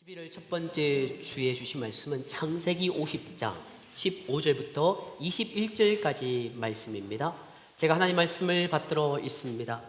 11월 첫 번째 주에 주신 말씀은 창세기 50장 15절부터 21절까지 말씀입니다. 제가 하나님 말씀을 받들어 있습니다.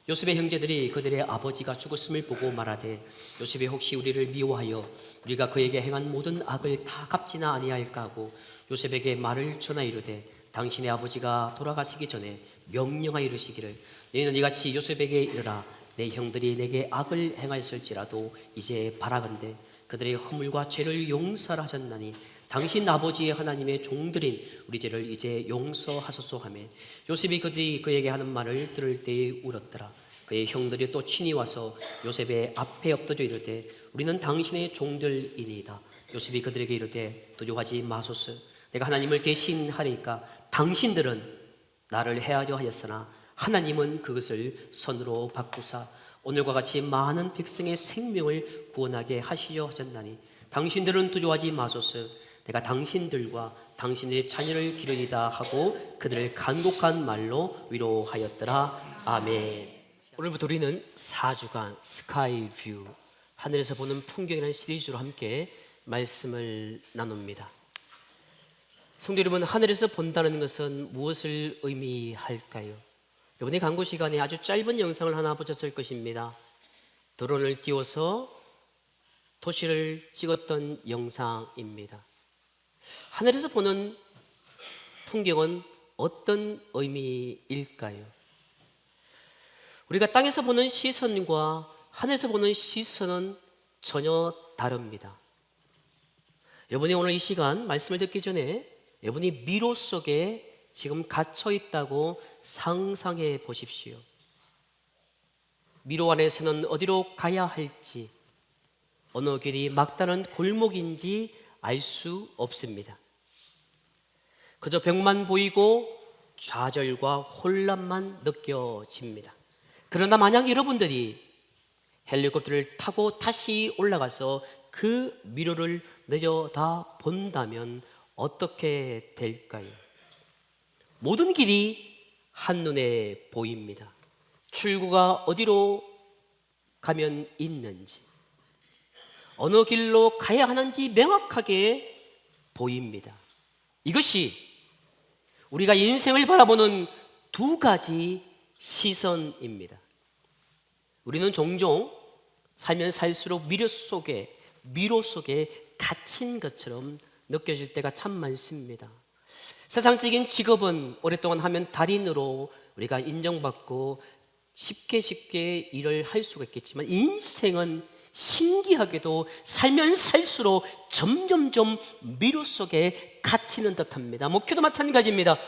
요셉의 형제들이 그들의 아버지가 죽었음을 보고 말하되 요셉이 혹시 우리를 미워하여 우리가 그에게 행한 모든 악을 다 갚지나 아니할까 하고 요셉에게 말을 전하 이르되 당신의 아버지가 돌아가시기 전에 명령하여 이르시기를 너희는 이같이 요셉에게 이르라 내 형들이 내게 악을 행하였을지라도 이제 바라건대 그들의 허물과 죄를 용서하라 하셨나니 당신 아버지의 하나님의 종들인 우리 죄를 이제 용서하소서 하며 요셉이 그에게 하는 말을 들을 때에 울었더라. 그의 형들이 또 친히 와서 요셉의 앞에 엎드려 이르되 우리는 당신의 종들이니이다. 요셉이 그들에게 이르되 두려워하지 마소서. 내가 하나님을 대신하리까 당신들은 나를 해하려 하였으나 하나님은 그것을 선으로 바꾸사 오늘과 같이 많은 백성의 생명을 구원하게 하시려 하셨나니 당신들은 두려워하지 마소서. 내가 당신들과 당신의 자녀를 기르리다 하고 그들을 간곡한 말로 위로하였더라. 아멘. 오늘부터 우리는 4주간 스카이뷰 하늘에서 보는 풍경이라는 시리즈로 함께 말씀을 나눕니다. 성도 여러분, 하늘에서 본다는 것은 무엇을 의미할까요? 이번에 광고 시간에 아주 짧은 영상을 하나 보셨을 것입니다. 드론을 띄워서 도시를 찍었던 영상입니다. 하늘에서 보는 풍경은 어떤 의미일까요? 우리가 땅에서 보는 시선과 하늘에서 보는 시선은 전혀 다릅니다. 여러분이 오늘 이 시간 말씀을 듣기 전에 여러분이 미로 속에 지금 갇혀 있다고 상상해 보십시오. 미로 안에서는 어디로 가야 할지, 어느 길이 막다른 골목인지 알 수 없습니다. 그저 벽만 보이고 좌절과 혼란만 느껴집니다. 그러나 만약 여러분들이 헬리콥터를 타고 다시 올라가서 그 미로를 내려다 본다면 어떻게 될까요? 모든 길이 한눈에 보입니다. 출구가 어디로 가면 있는지, 어느 길로 가야 하는지 명확하게 보입니다. 이것이 우리가 인생을 바라보는 두 가지 시선입니다. 우리는 종종 살면 살수록 미로 속에 갇힌 것처럼 느껴질 때가 참 많습니다. 세상적인 직업은 오랫동안 하면 달인으로 우리가 인정받고 쉽게 일을 할 수가 있겠지만 인생은 신기하게도 살면 살수록 점점점 미로 속에 갇히는 듯합니다. 목회도 마찬가지입니다.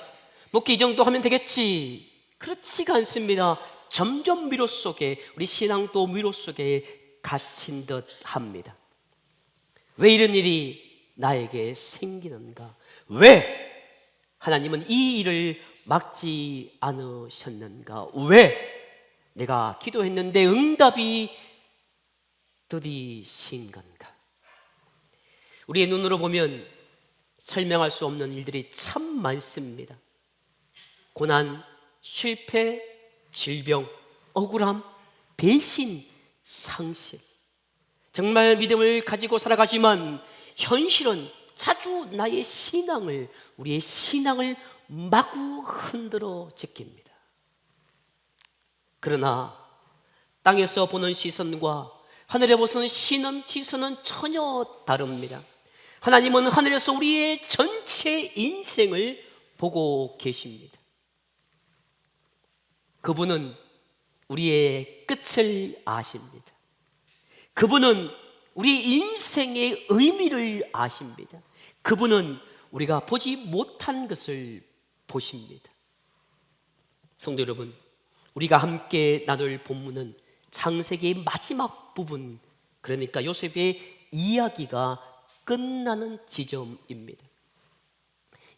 목회 이 정도 하면 되겠지, 그렇지가 않습니다. 점점 미로 속에, 우리 신앙도 미로 속에 갇힌 듯합니다. 왜 이런 일이 나에게 생기는가? 왜 하나님은 이 일을 막지 않으셨는가? 왜 내가 기도했는데 응답이 더디신 건가? 우리의 눈으로 보면 설명할 수 없는 일들이 참 많습니다. 고난, 실패, 질병, 억울함, 배신, 상실. 정말 믿음을 가지고 살아가지만 현실은 자주 우리의 신앙을 마구 흔들어 제낍니다. 그러나 땅에서 보는 시선과 하늘에 보는 시선은 전혀 다릅니다. 하나님은 하늘에서 우리의 전체 인생을 보고 계십니다. 그분은 우리의 끝을 아십니다. 그분은 우리 인생의 의미를 아십니다. 그분은 우리가 보지 못한 것을 보십니다. 성도 여러분, 우리가 함께 나눌 본문은 창세기의 마지막 부분, 그러니까 요셉의 이야기가 끝나는 지점입니다.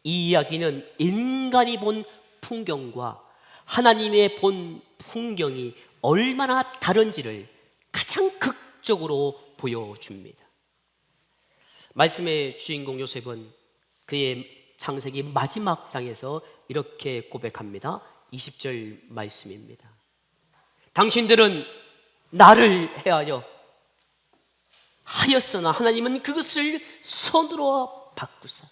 이 이야기는 인간이 본 풍경과 하나님의 본 풍경이 얼마나 다른지를 가장 극적으로 보여줍니다. 말씀의 주인공 요셉은 그의 창세기 마지막 장에서 이렇게 고백합니다. 20절 말씀입니다. 당신들은 나를 해하여 하였으나 하나님은 그것을 손으로 바꾸사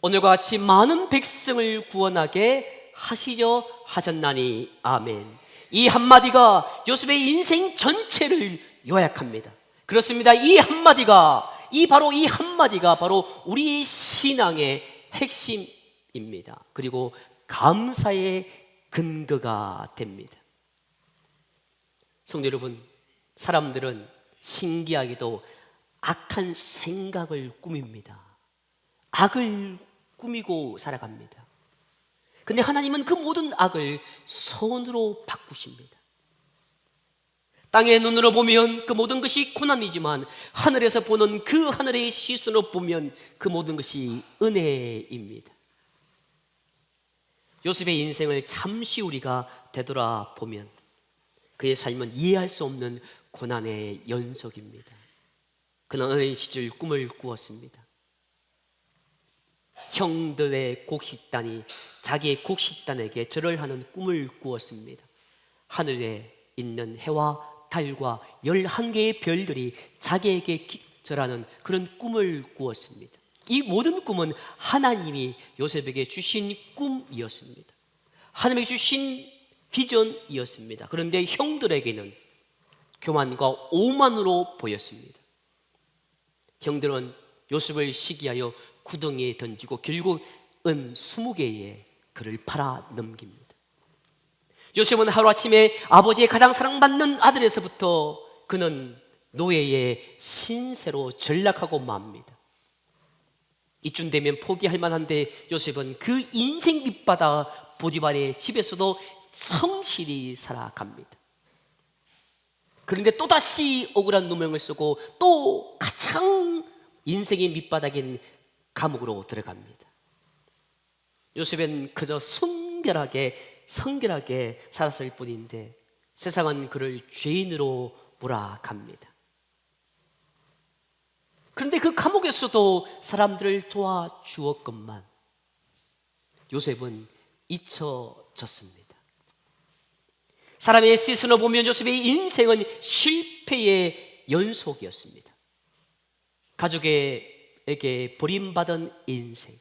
오늘과 같이 많은 백성을 구원하게 하시려 하셨나니. 아멘. 이 한마디가 요셉의 인생 전체를 요약합니다. 그렇습니다. 이 한마디가 바로 우리의 신앙의 핵심입니다. 그리고 감사의 근거가 됩니다. 성도 여러분, 사람들은 신기하게도 악한 생각을 꾸밉니다. 악을 꾸미고 살아갑니다. 근데 하나님은 그 모든 악을 선으로 바꾸십니다. 땅의 눈으로 보면 그 모든 것이 고난이지만 하늘에서 보는 그 하늘의 시선으로 보면 그 모든 것이 은혜입니다. 요셉의 인생을 잠시 우리가 되돌아보면 그의 삶은 이해할 수 없는 고난의 연속입니다. 그는 어린 시절 꿈을 꾸었습니다. 형들의 곡식단이 자기의 곡식단에게 절을 하는 꿈을 꾸었습니다. 하늘에 있는 해와 달과 11개의 별들이 자기에게 절하는 그런 꿈을 꾸었습니다. 이 모든 꿈은 하나님이 요셉에게 주신 꿈이었습니다. 하나님이 주신 비전이었습니다. 그런데 형들에게는 교만과 오만으로 보였습니다. 형들은 요셉을 시기하여 구덩이에 던지고 결국 은 20개의 그를 팔아 넘깁니다. 요셉은 하루아침에 아버지의 가장 사랑받는 아들에서부터 그는 노예의 신세로 전락하고 맙니다. 이쯤 되면 포기할 만한데 요셉은 그 인생 밑바닥 보디발의 집에서도 성실히 살아갑니다. 그런데 또다시 억울한 누명을 쓰고 또 가장 인생의 밑바닥인 감옥으로 들어갑니다. 요셉은 그저 성결하게 살았을 뿐인데 세상은 그를 죄인으로 몰아갑니다. 그런데 그 감옥에서도 사람들을 도와주었건만 요셉은 잊혀졌습니다. 사람의 시선으로 보면 요셉의 인생은 실패의 연속이었습니다. 가족에게 버림받은 인생,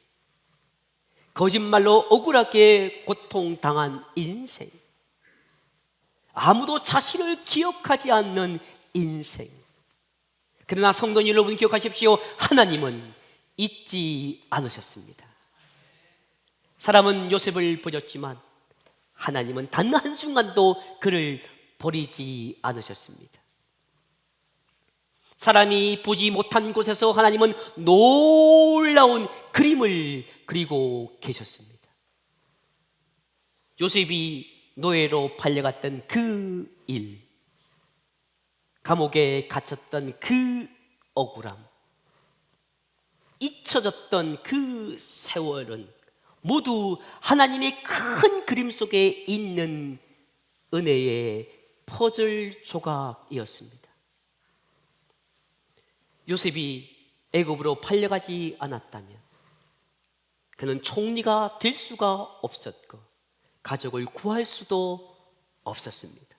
거짓말로 억울하게 고통당한 인생, 아무도 자신을 기억하지 않는 인생. 그러나 성도 여러분 기억하십시오. 하나님은 잊지 않으셨습니다. 사람은 요셉을 버렸지만 하나님은 단 한순간도 그를 버리지 않으셨습니다. 사람이 보지 못한 곳에서 하나님은 놀라운 그림을 그리고 계셨습니다. 요셉이 노예로 팔려갔던 그 일, 감옥에 갇혔던 그 억울함, 잊혀졌던 그 세월은 모두 하나님의 큰 그림 속에 있는 은혜의 퍼즐 조각이었습니다. 요셉이 애굽으로 팔려가지 않았다면 그는 총리가 될 수가 없었고 가족을 구할 수도 없었습니다.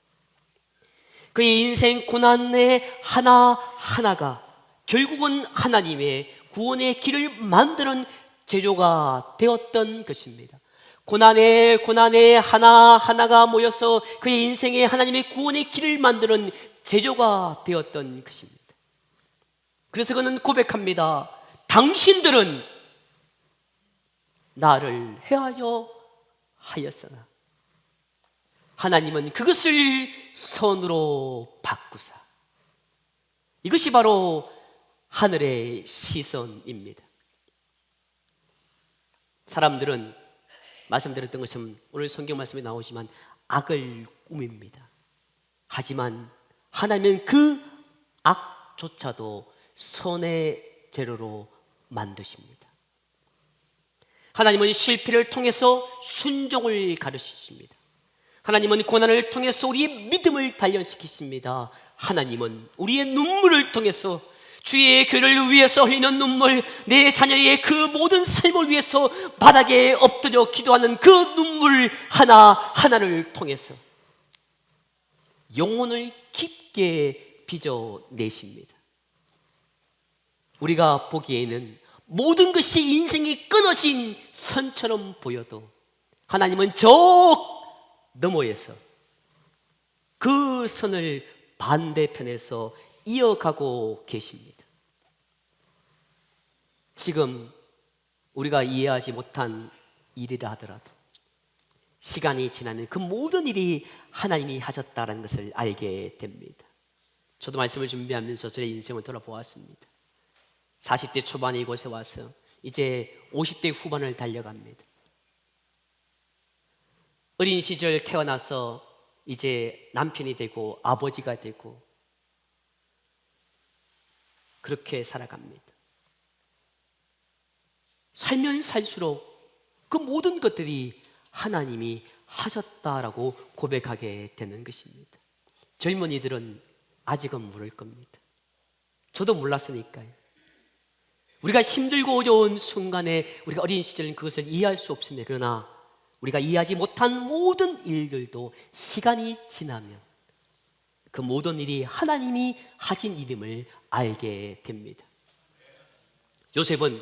그의 인생 고난의 하나하나가 결국은 하나님의 구원의 길을 만드는 제조가 되었던 것입니다. 고난의 하나하나가 모여서 그의 인생에 하나님의 구원의 길을 만드는 제조가 되었던 것입니다. 그래서 그는 고백합니다. 당신들은 나를 해하여 하였으나 하나님은 그것을 선으로 바꾸사. 이것이 바로 하늘의 시선입니다. 사람들은 말씀드렸던 것처럼 오늘 성경 말씀에 나오지만 악을 꾸밉니다. 하지만 하나님은 그 악조차도 선의 재료로 만드십니다. 하나님은 실패를 통해서 순종을 가르치십니다. 하나님은 고난을 통해서 우리의 믿음을 단련시키십니다. 하나님은 우리의 눈물을 통해서 주의 교회를 위해서 흘리는 눈물, 내 자녀의 그 모든 삶을 위해서 바닥에 엎드려 기도하는 그 눈물 하나하나를 통해서 영혼을 깊게 빚어내십니다. 우리가 보기에는 모든 것이 인생이 끊어진 선처럼 보여도 하나님은 저 너머에서 그 선을 반대편에서 이어가고 계십니다. 지금 우리가 이해하지 못한 일이라 하더라도 시간이 지나면 그 모든 일이 하나님이 하셨다는 것을 알게 됩니다. 저도 말씀을 준비하면서 저의 인생을 돌아보았습니다. 40대 초반에 이곳에 와서 이제 50대 후반을 달려갑니다. 어린 시절 태어나서 이제 남편이 되고 아버지가 되고 그렇게 살아갑니다. 살면 살수록 그 모든 것들이 하나님이 하셨다라고 고백하게 되는 것입니다. 젊은이들은 아직은 모를 겁니다. 저도 몰랐으니까요. 우리가 힘들고 어려운 순간에 우리가 어린 시절은 그것을 이해할 수 없습니다. 그러나 우리가 이해하지 못한 모든 일들도 시간이 지나면 그 모든 일이 하나님이 하신 일임을 알게 됩니다. 요셉은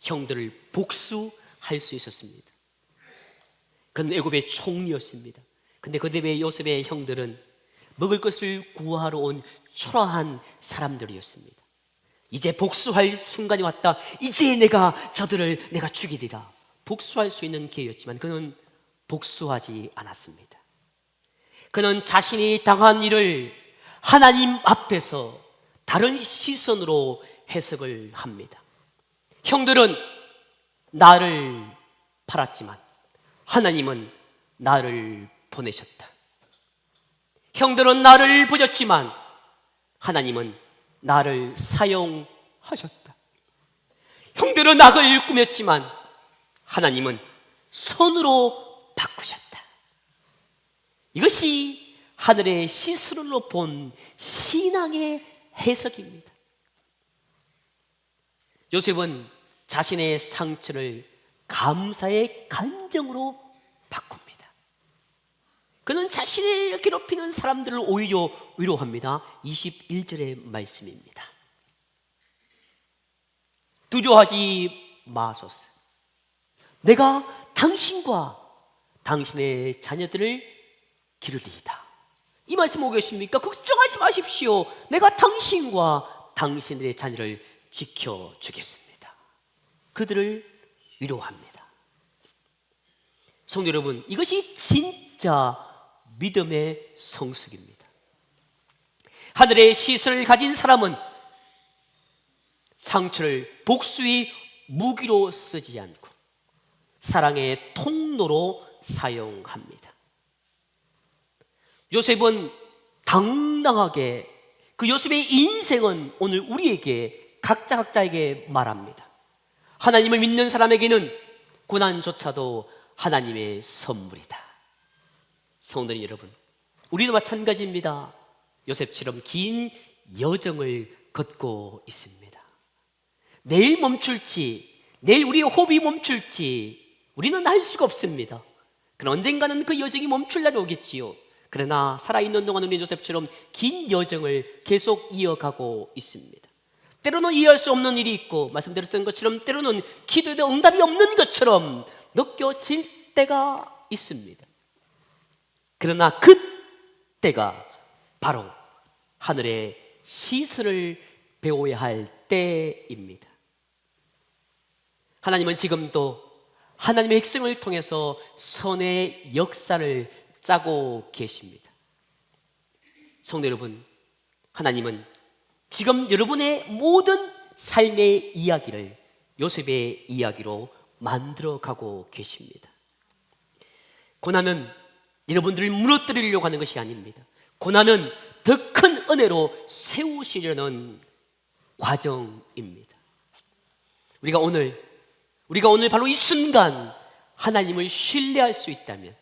형들을 복수할 수 있었습니다. 그는 애굽의 총리였습니다. 근데 그때 요셉의 형들은 먹을 것을 구하러 온 초라한 사람들이었습니다. 이제 복수할 순간이 왔다. 이제 저들을 내가 죽이리라. 복수할 수 있는 기회였지만 그는 복수하지 않았습니다. 그는 자신이 당한 일을 하나님 앞에서 다른 시선으로 해석을 합니다. 형들은 나를 팔았지만 하나님은 나를 보내셨다. 형들은 나를 버렸지만 하나님은 나를 사용하셨다. 형들은 악을 꾸몄지만 하나님은 선으로 바꾸셨다. 이것이 하늘의 시선으로 본 신앙의 해석입니다. 요셉은 자신의 상처를 감사의 감정으로 바꿉니다. 그는 자신을 괴롭히는 사람들을 오히려 위로합니다. 21절의 말씀입니다. 두려워하지 마소서. 내가 당신과 당신의 자녀들을 기르리이다. 이 말씀 오겠습니까? 걱정하지 마십시오. 내가 당신과 당신들의 자녀를 지켜주겠습니다. 그들을 위로합니다. 성도 여러분, 이것이 진짜 믿음의 성숙입니다. 하늘의 시선을 가진 사람은 상처를 복수의 무기로 쓰지 않고 사랑의 통로로 사용합니다. 요셉은 당당하게 그 요셉의 인생은 오늘 우리에게 각자에게 말합니다. 하나님을 믿는 사람에게는 고난조차도 하나님의 선물이다. 성도님 여러분, 우리도 마찬가지입니다. 요셉처럼 긴 여정을 걷고 있습니다. 내일 멈출지, 내일 우리의 호흡이 멈출지 우리는 알 수가 없습니다. 그러나 언젠가는 그 여정이 멈출 날이 오겠지요. 그러나 살아있는 동안 우리 요셉처럼 긴 여정을 계속 이어가고 있습니다. 때로는 이해할 수 없는 일이 있고 말씀드렸던 것처럼 때로는 기도에도 응답이 없는 것처럼 느껴질 때가 있습니다. 그러나 그때가 바로 하늘의 시선을 배워야 할 때입니다. 하나님은 지금도 하나님의 백성을 통해서 선의 역사를 짜고 계십니다. 성도 여러분, 하나님은 지금 여러분의 모든 삶의 이야기를 요셉의 이야기로 만들어가고 계십니다. 고난은 여러분들을 무너뜨리려고 하는 것이 아닙니다. 고난은 더 큰 은혜로 세우시려는 과정입니다. 우리가 오늘 바로 이 순간 하나님을 신뢰할 수 있다면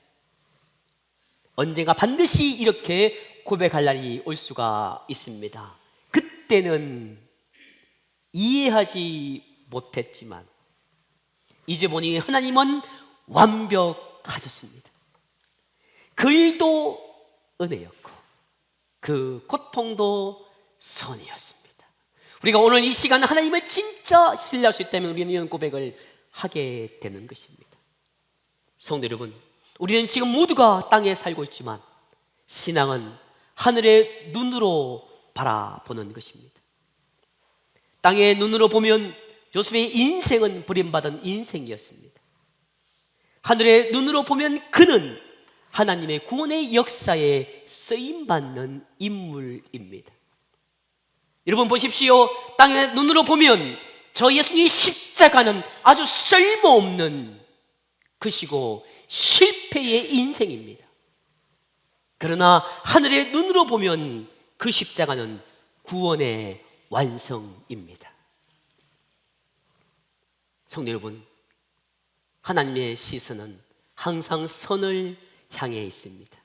언젠가 반드시 이렇게 고백할 날이 올 수가 있습니다. 그때는 이해하지 못했지만 이제 보니 하나님은 완벽하셨습니다. 그 일도 은혜였고 그 고통도 선이었습니다. 우리가 오늘 이 시간 하나님을 진짜 신뢰할 수 있다면 우리는 이런 고백을 하게 되는 것입니다. 성도 여러분, 우리는 지금 모두가 땅에 살고 있지만 신앙은 하늘의 눈으로 바라보는 것입니다. 땅의 눈으로 보면 요셉의 인생은 버림받은 인생이었습니다. 하늘의 눈으로 보면 그는 하나님의 구원의 역사에 쓰임받는 인물입니다. 여러분 보십시오. 땅의 눈으로 보면 저 예수님의 십자가는 아주 쓸모없는 것이고 실패의 인생입니다. 그러나 하늘의 눈으로 보면 그 십자가는 구원의 완성입니다. 성도 여러분, 하나님의 시선은 항상 선을 향해 있습니다.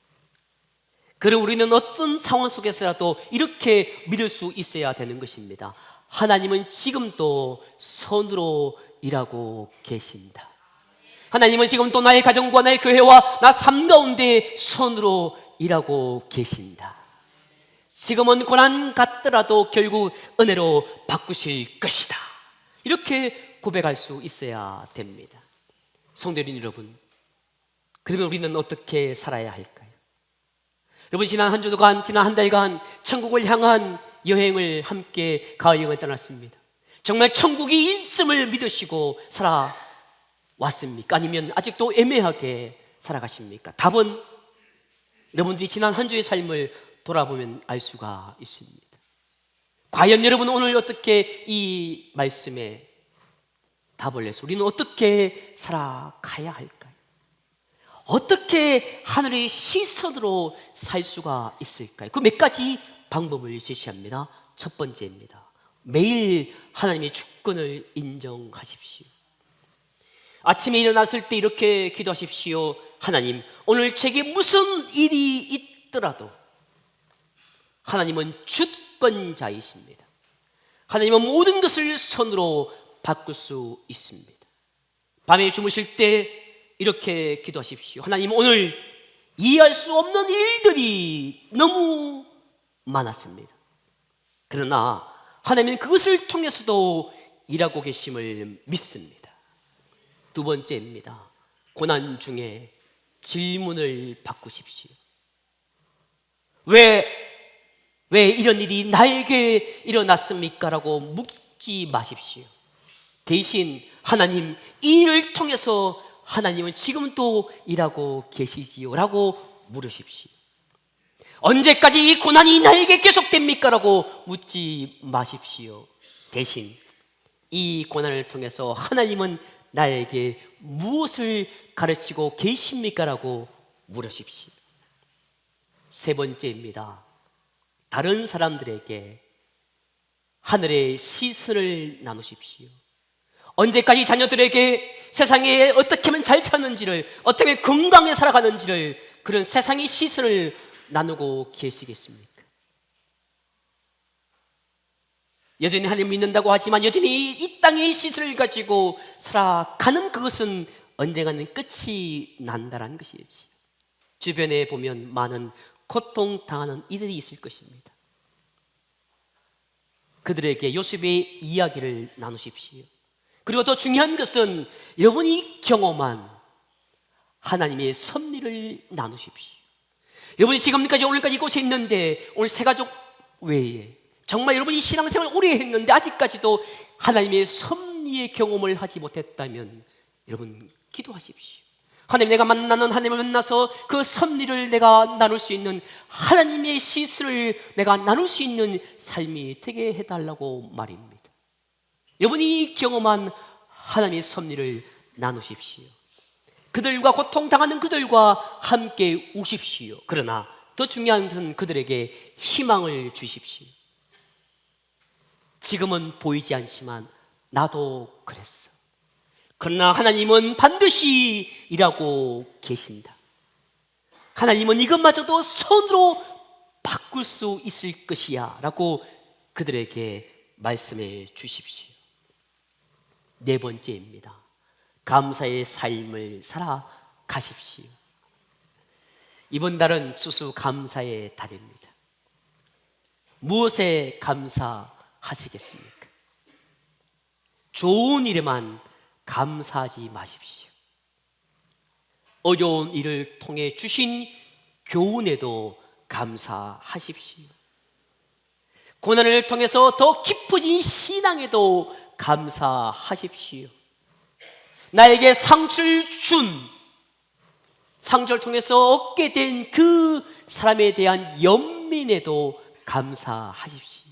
그럼 우리는 어떤 상황 속에서라도 이렇게 믿을 수 있어야 되는 것입니다. 하나님은 지금도 선으로 일하고 계신다. 하나님은 지금도 나의 가정과 나의 교회와 나 삶 가운데 선으로 일하고 계신다. 지금은 고난 같더라도 결국 은혜로 바꾸실 것이다. 이렇게 고백할 수 있어야 됩니다. 성도님 여러분, 그러면 우리는 어떻게 살아야 할까요? 여러분, 지난 한 주간, 지난 한 달간 천국을 향한 여행을 함께 가을 여행을 떠났습니다. 정말 천국이 있음을 믿으시고 살아왔습니까? 아니면 아직도 애매하게 살아가십니까? 답은 여러분들이 지난 한 주의 삶을 돌아보면 알 수가 있습니다. 과연 여러분 오늘 어떻게 이 말씀에 답을 내서 우리는 어떻게 살아가야 할까요? 어떻게 하늘의 시선으로 살 수가 있을까요? 그 몇 가지 방법을 제시합니다. 첫 번째입니다. 매일 하나님의 주권을 인정하십시오. 아침에 일어났을 때 이렇게 기도하십시오. 하나님, 오늘 제게 무슨 일이 있더라도 하나님은 주권자이십니다. 하나님은 모든 것을 손으로 바꿀 수 있습니다. 밤에 주무실 때 이렇게 기도하십시오. 하나님, 오늘 이해할 수 없는 일들이 너무 많았습니다. 그러나 하나님은 그것을 통해서도 일하고 계심을 믿습니다. 두 번째입니다. 고난 중에 질문을 바꾸십시오. 왜 이런 일이 나에게 일어났습니까? 라고 묻지 마십시오. 대신 하나님, 이 일을 통해서 하나님은 지금도 일하고 계시지요? 라고 물으십시오. 언제까지 이 고난이 나에게 계속됩니까? 라고 묻지 마십시오. 대신 이 고난을 통해서 하나님은 나에게 무엇을 가르치고 계십니까? 라고 물으십시오. 세 번째입니다. 다른 사람들에게 하늘의 시선을 나누십시오. 언제까지 자녀들에게 세상에 어떻게 하면 잘 사는지를, 어떻게 건강하게 살아가는지를 그런 세상의 시선을 나누고 계시겠습니까? 여전히 하나님 믿는다고 하지만 여전히 이 땅의 시선을 가지고 살아가는 그것은 언젠가는 끝이 난다라는 것이지. 주변에 보면 많은 고통당하는 이들이 있을 것입니다. 그들에게 요셉의 이야기를 나누십시오. 그리고 더 중요한 것은 여러분이 경험한 하나님의 섭리를 나누십시오. 여러분이 지금까지 오늘까지 이곳에 있는데 오늘 새 가족 외에 정말 여러분이 신앙생활 오래 했는데 아직까지도 하나님의 섭리의 경험을 하지 못했다면 여러분 기도하십시오. 하나님, 내가 만나는 하나님을 만나서 그 섭리를 내가 나눌 수 있는, 하나님의 시스를 내가 나눌 수 있는 삶이 되게 해달라고 말입니다. 여러분이 경험한 하나님의 섭리를 나누십시오. 그들과 고통당하는 그들과 함께 우십시오. 그러나 더 중요한 것은 그들에게 희망을 주십시오. 지금은 보이지 않지만 나도 그랬어. 그러나 하나님은 반드시 일하고 계신다. 하나님은 이것마저도 손으로 바꿀 수 있을 것이야 라고 그들에게 말씀해 주십시오. 네 번째입니다. 감사의 삶을 살아가십시오. 이번 달은 추수감사의 달입니다. 무엇에 감사하십니까? 감사하시겠습니까? 좋은 일에만 감사하지 마십시오. 어려운 일을 통해 주신 교훈에도 감사하십시오. 고난을 통해서 더 깊어진 신앙에도 감사하십시오. 나에게 상처를 상처를 통해서 얻게 된 그 사람에 대한 연민에도 감사하십시오.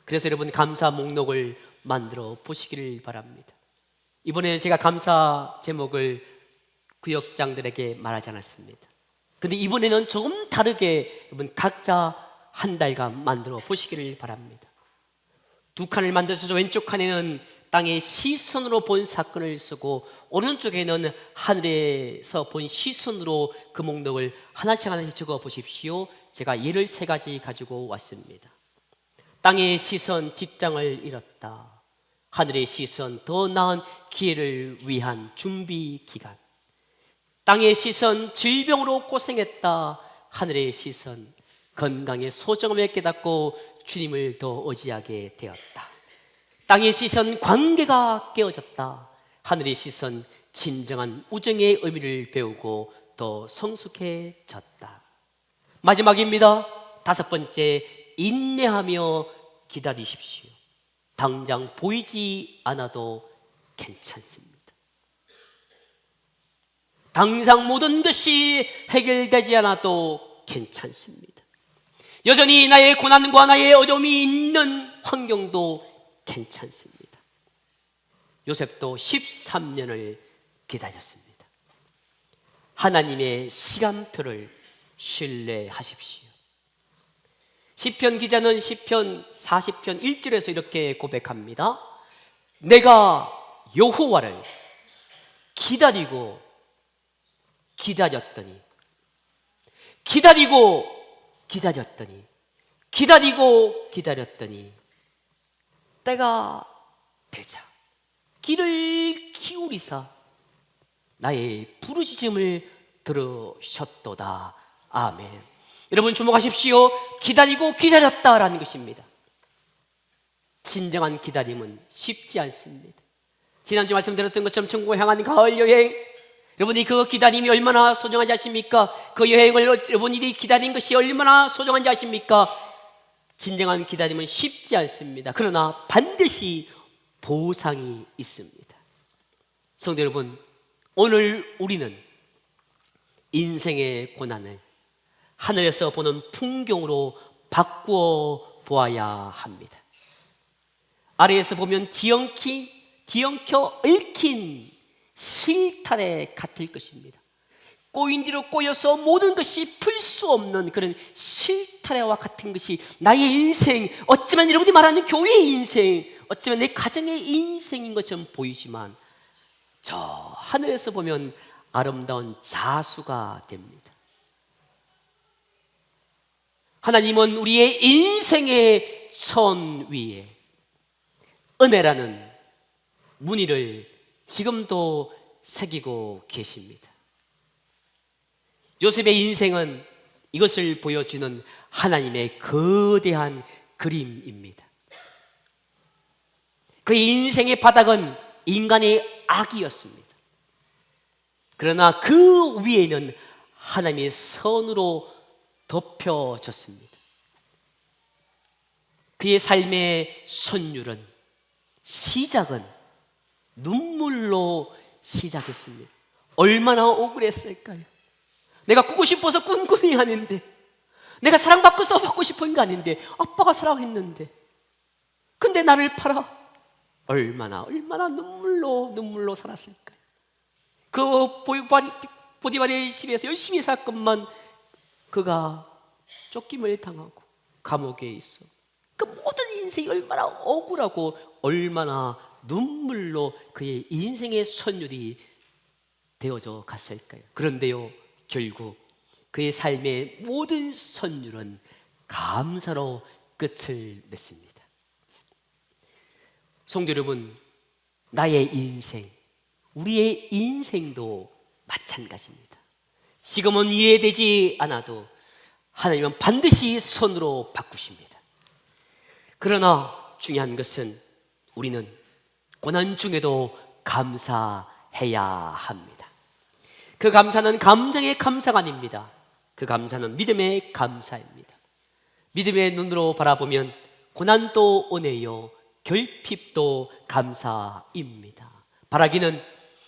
그래서 여러분, 감사 목록을 만들어 보시기를 바랍니다. 이번에 제가 감사 제목을 구역장들에게 말하지 않았습니다. 근데 이번에는 조금 다르게 여러분 각자 한 달간 만들어 보시기를 바랍니다. 두 칸을 만들어서 왼쪽 칸에는 땅의 시선으로 본 사건을 쓰고, 오른쪽에는 하늘에서 본 시선으로 그 목록을 하나씩 적어 보십시오. 제가 예를 3가지 가지고 왔습니다. 땅의 시선, 직장을 잃었다. 하늘의 시선, 더 나은 기회를 위한 준비 기간. 땅의 시선, 질병으로 고생했다. 하늘의 시선, 건강의 소중함을 깨닫고 주님을 더 의지하게 되었다. 땅의 시선, 관계가 깨어졌다. 하늘의 시선, 진정한 우정의 의미를 배우고 더 성숙해졌다. 마지막입니다. 5번째, 인내하며 기다리십시오. 당장 보이지 않아도 괜찮습니다. 당장 모든 것이 해결되지 않아도 괜찮습니다. 여전히 나의 고난과 나의 어려움이 있는 환경도 괜찮습니다. 요셉도 13년을 기다렸습니다. 하나님의 시간표를 신뢰하십시오. 시편 기자는 시편 40편 1절에서 이렇게 고백합니다. 내가 여호와를 기다리고 기다렸더니 때가 되자 귀를 기울이사 나의 부르짖음을 들으셨도다. 아멘. 여러분 주목하십시오. 기다리고 기다렸다라는 것입니다. 진정한 기다림은 쉽지 않습니다. 지난주 말씀드렸던 것처럼 천국을 향한 가을 여행, 여러분이 그 기다림이 얼마나 소중한지 아십니까? 그 여행을 여러분이 기다린 것이 얼마나 소중한지 아십니까? 진정한 기다림은 쉽지 않습니다. 그러나 반드시 보상이 있습니다. 성도 여러분, 오늘 우리는 인생의 고난을 하늘에서 보는 풍경으로 바꾸어 보아야 합니다. 아래에서 보면 뒤엉켜 얽힌 실타래 같을 것입니다. 꼬인 뒤로 꼬여서 모든 것이 풀 수 없는 그런 실타래와 같은 것이 나의 인생, 어쩌면 여러분이 말하는 교회의 인생, 어쩌면 내 가정의 인생인 것처럼 보이지만 저 하늘에서 보면 아름다운 자수가 됩니다. 하나님은 우리의 인생의 선 위에 은혜라는 무늬를 지금도 새기고 계십니다. 요셉의 인생은 이것을 보여주는 하나님의 거대한 그림입니다. 그의 인생의 바닥은 인간의 악이었습니다. 그러나 그 위에는 하나님의 선으로 덮여졌습니다. 그의 삶의 선율은, 시작은 눈물로 시작했습니다. 얼마나 억울했을까요? 내가 꾸고 싶어서 꾼 꿈이 아닌데, 내가 사랑받고서 받고 싶은 게 아닌데, 아빠가 사랑했는데, 근데 나를 팔아. 얼마나 눈물로 살았을까요? 그 보디발의 집에서 열심히 살건만 그가 쫓김을 당하고 감옥에 있어. 그 모든 인생이 얼마나 억울하고 얼마나 눈물로 그의 인생의 선율이 되어져 갔을까요? 그런데요, 결국 그의 삶의 모든 선율은 감사로 끝을 맺습니다. 성도 여러분, 나의 인생, 우리의 인생도 마찬가지입니다. 지금은 이해되지 않아도 하나님은 반드시 선으로 바꾸십니다. 그러나 중요한 것은 우리는 고난 중에도 감사해야 합니다. 그 감사는 감정의 감사가 아닙니다. 그 감사는 믿음의 감사입니다. 믿음의 눈으로 바라보면 고난도 은혜요 결핍도 감사입니다. 바라기는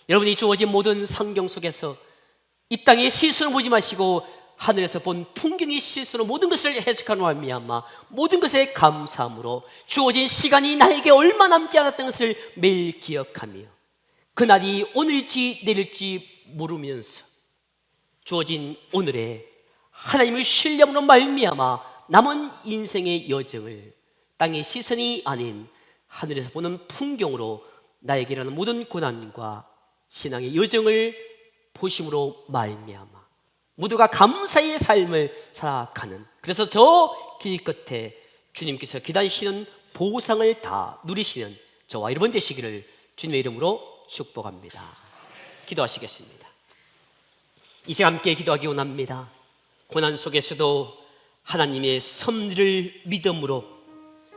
여러분이 주어진 모든 성경 속에서 이 땅의 시선을 보지 마시고 하늘에서 본 풍경의 시선으로 모든 것을 해석하는 말미암아 모든 것에 감사함으로 주어진 시간이 나에게 얼마 남지 않았던 것을 매일 기억하며 그날이 오늘일지 내일일지 모르면서 주어진 오늘에 하나님을 신뢰함으로 말미암아 남은 인생의 여정을 땅의 시선이 아닌 하늘에서 보는 풍경으로 나에게 일어나는 모든 고난과 신앙의 여정을 보심으로 말미암아 모두가 감사의 삶을 살아가는, 그래서 저 길 끝에 주님께서 기다리시는 보상을 다 누리시는 저와 여러분 되시기를 주님의 이름으로 축복합니다. 기도하시겠습니다. 이제 함께 기도하기 원합니다. 고난 속에서도 하나님의 섭리를 믿음으로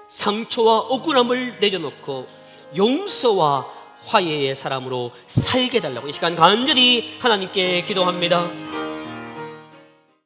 상처와 억울함을 내려놓고 용서와 화해의 사람으로 살게 해달라고 이 시간 간절히 하나님께 기도합니다.